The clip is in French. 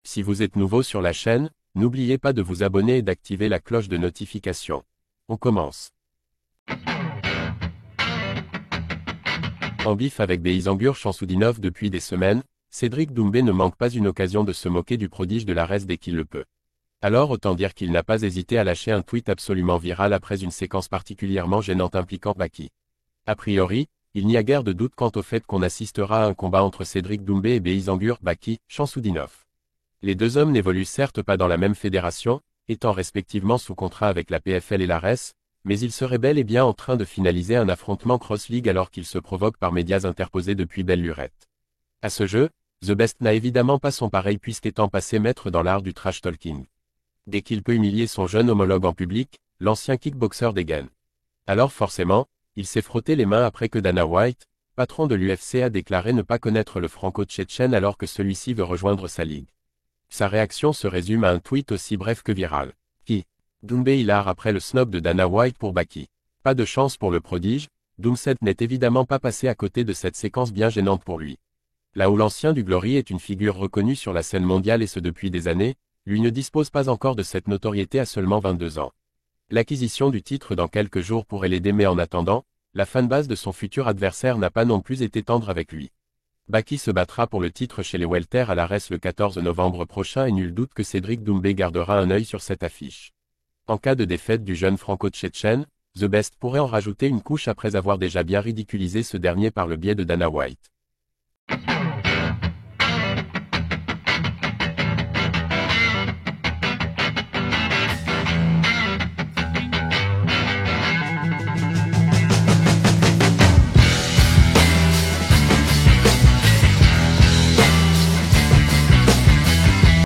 Si vous êtes nouveau sur la chaîne, n'oubliez pas de vous abonner et d'activer la cloche de notification. On commence. En bif avec Beisangur Chamsoudinov depuis des semaines, Cédric Doumbé ne manque pas une occasion de se moquer du prodige de la RS dès qu'il le peut. Alors autant dire qu'il n'a pas hésité à lâcher un tweet absolument viral après une séquence particulièrement gênante impliquant Baki. A priori, il n'y a guère de doute quant au fait qu'on assistera à un combat entre Cédric Doumbé et Beisangur Baki Chamsoudinov. Les deux hommes n'évoluent certes pas dans la même fédération, étant respectivement sous contrat avec la PFL et l'ARES, mais ils seraient bel et bien en train de finaliser un affrontement cross-league alors qu'ils se provoquent par médias interposés depuis belle lurette. À ce jeu, The Best n'a évidemment pas son pareil puisqu'étant passé maître dans l'art du trash talking. Dès qu'il peut humilier son jeune homologue en public, l'ancien kickboxer dégaine. Alors forcément, il s'est frotté les mains après que Dana White, patron de l'UFC, a déclaré ne pas connaître le franco-tchétchène alors que celui-ci veut rejoindre sa ligue. Sa réaction se résume à un tweet aussi bref que viral. Doumbé hilar après le snob de Dana White pour Baki. Pas de chance pour le prodige, Doomset n'est évidemment pas passé à côté de cette séquence bien gênante pour lui. Là où l'ancien du Glory est une figure reconnue sur la scène mondiale et ce depuis des années, lui ne dispose pas encore de cette notoriété à seulement 22 ans. L'acquisition du titre dans quelques jours pourrait l'aider mais en attendant, la fanbase de son futur adversaire n'a pas non plus été tendre avec lui. Baki se battra pour le titre chez les welter à l'ARES le 14 novembre prochain et nul doute que Cédric Doumbé gardera un œil sur cette affiche. En cas de défaite du jeune franco-tchétchène, The Best pourrait en rajouter une couche après avoir déjà bien ridiculisé ce dernier par le biais de Dana White.